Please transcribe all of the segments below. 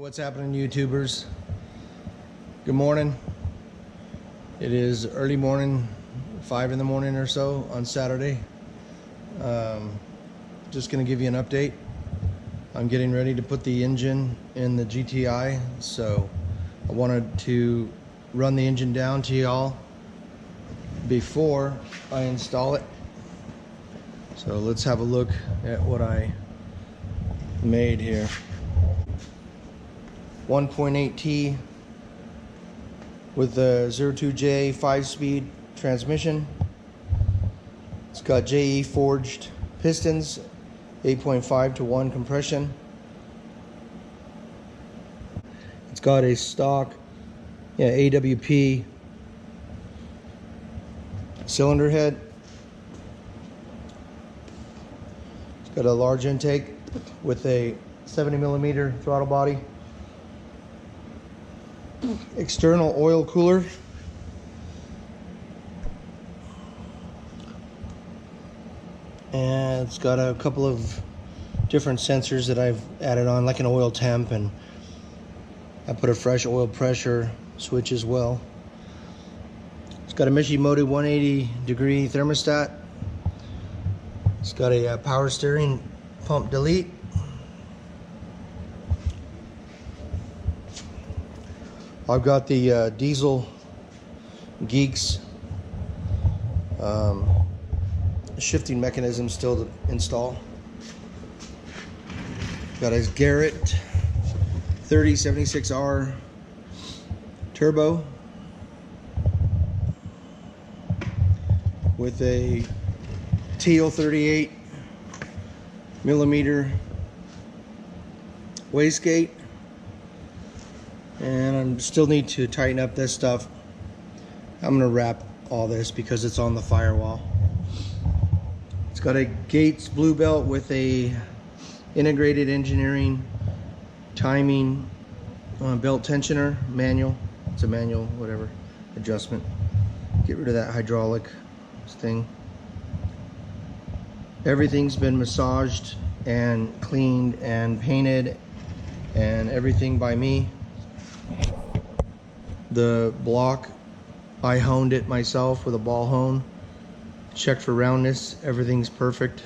What's happening, YouTubers? Good morning. It is early morning, 5 in the morning or so on Saturday. Just gonna give you an update. I'm getting ready to put the engine in the GTI, so I wanted to run the engine down to y'all before I install it. So let's have a look at what I made here. 1.8T with the 02J 5-speed transmission. It's got JE forged pistons, 8.5 to 1 compression. It's got a stock AWP cylinder head. It's got a large intake with a 70mm throttle body. External oil cooler. And it's got a couple of different sensors that I've added on, like an oil temp, and I put a fresh oil pressure switch as well. It's got a Mishimoto 180-degree thermostat. It's got a power steering pump delete. I've got the Diesel Geeks shifting mechanism still to install. Got a Garrett 3076R turbo with a Teal 38mm wastegate. And I still need to tighten up this stuff. I'm gonna wrap all this because it's on the firewall. It's got a Gates Blue Belt with a integrated engineering timing belt tensioner manual. It's a manual, whatever, adjustment. Get rid of that hydraulic thing. Everything's been massaged and cleaned and painted and everything by me. The block, I honed it myself with a ball hone. Checked for roundness, everything's perfect.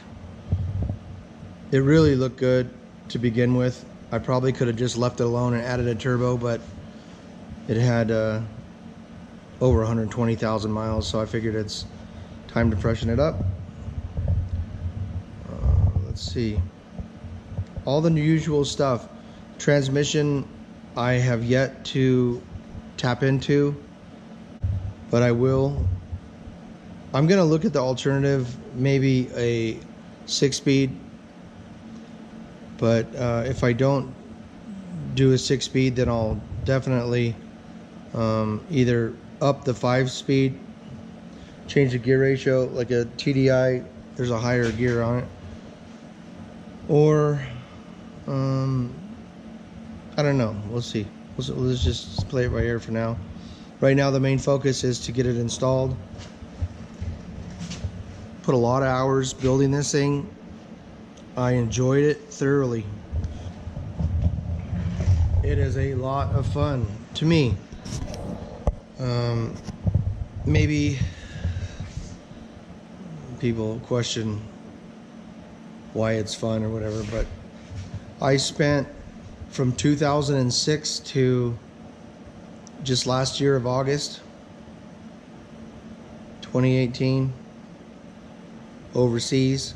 It really looked good to begin with. I probably could have just left it alone and added a turbo, but it had over 120,000 miles, so I figured it's time to freshen it up. Let's see. All the usual stuff. Transmission, I have yet to tap into, but I will. I'm gonna look at the alternative, maybe a 6-speed, but if I don't do a 6-speed, then I'll definitely either up the 5-speed, change the gear ratio, like a TDI, there's a higher gear on it, or I don't know, we'll see. Let's just play it by ear for now. Right now the main focus is to get it installed. Put a lot of hours building this thing. I enjoyed it thoroughly. It is a lot of fun to me. Maybe people question why it's fun or whatever, but I spent from 2006 to just last year of August 2018 overseas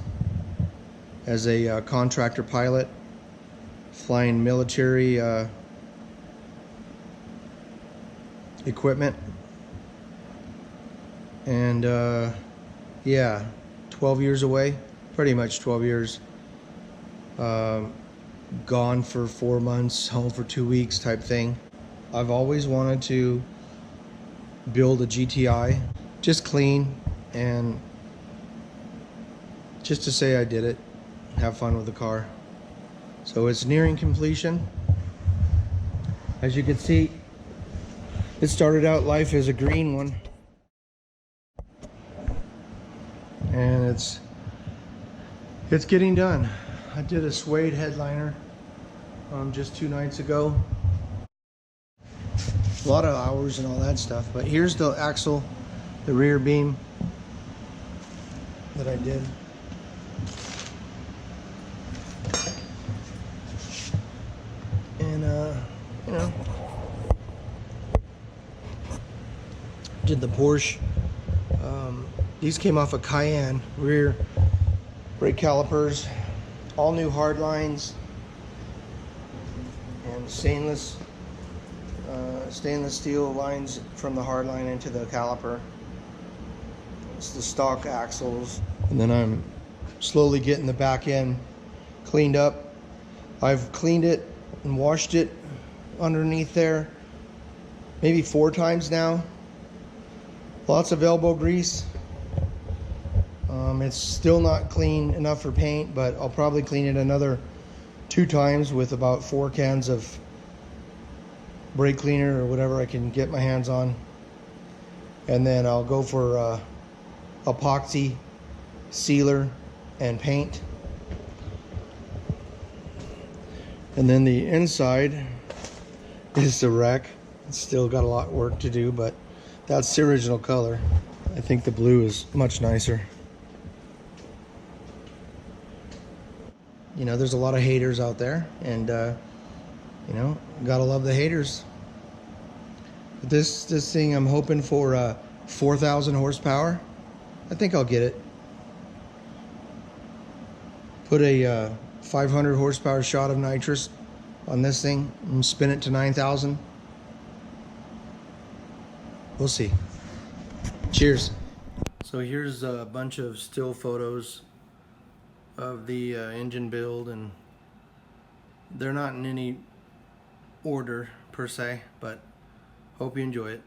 as a contractor pilot, flying military equipment, and yeah, 12 years away, pretty much 12 years. Gone for 4 months, home for 2 weeks type thing. I've always wanted to build a GTI, just clean, and just to say I did it, have fun with the car. So it's nearing completion. As you can see, it started out life as a green one, and it's getting done. I did a suede headliner just 2 nights ago. A lot of hours and all that stuff. But here's the axle, the rear beam that I did. And you know, did the Porsche. These came off a Cayenne. Rear brake calipers, all new hard lines, and stainless steel lines from the hard line into the caliper. It's the stock axles. And then I'm slowly getting the back end cleaned up. I've cleaned it and washed it underneath there maybe 4 times now. Lots of elbow grease. It's still not clean enough for paint, but I'll probably clean it another 2 times with about 4 cans of brake cleaner or whatever I can get my hands on. And then I'll go for epoxy, sealer, and paint. And then the inside is the wreck. It's still got a lot of work to do, but that's the original color. I think the blue is much nicer. You know, there's a lot of haters out there, and you know, gotta love the haters. This thing, I'm hoping for 4,000 horsepower. I think I'll get it. Put a 500 horsepower shot of nitrous on this thing and spin it to 9,000. We'll see. Cheers. So here's a bunch of still photos of the engine build, and they're not in any order per se, but hope you enjoy it.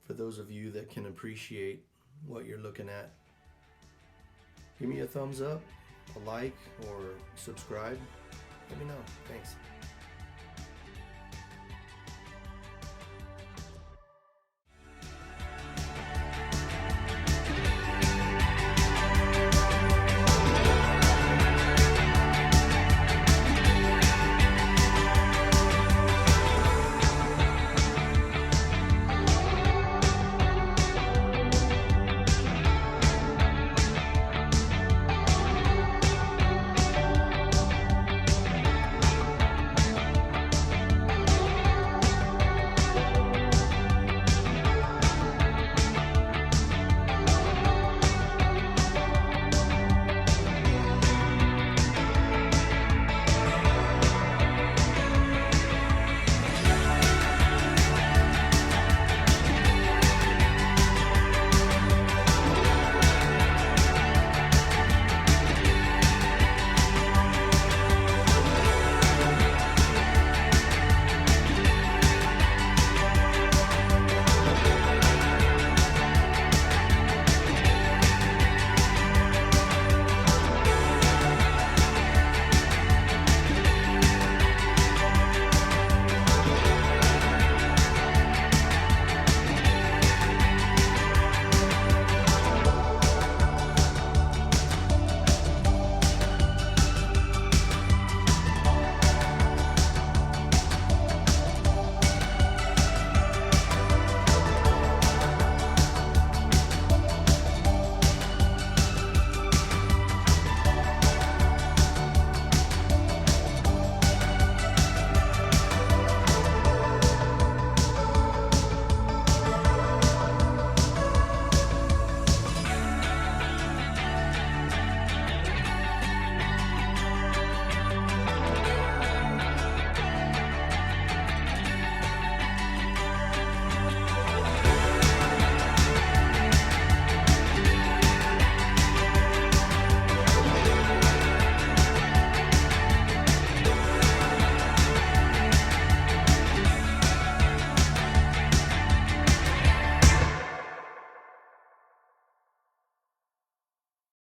For those of you that can appreciate what you're looking at, give me a thumbs up, a like, or subscribe. Let me know. Thanks.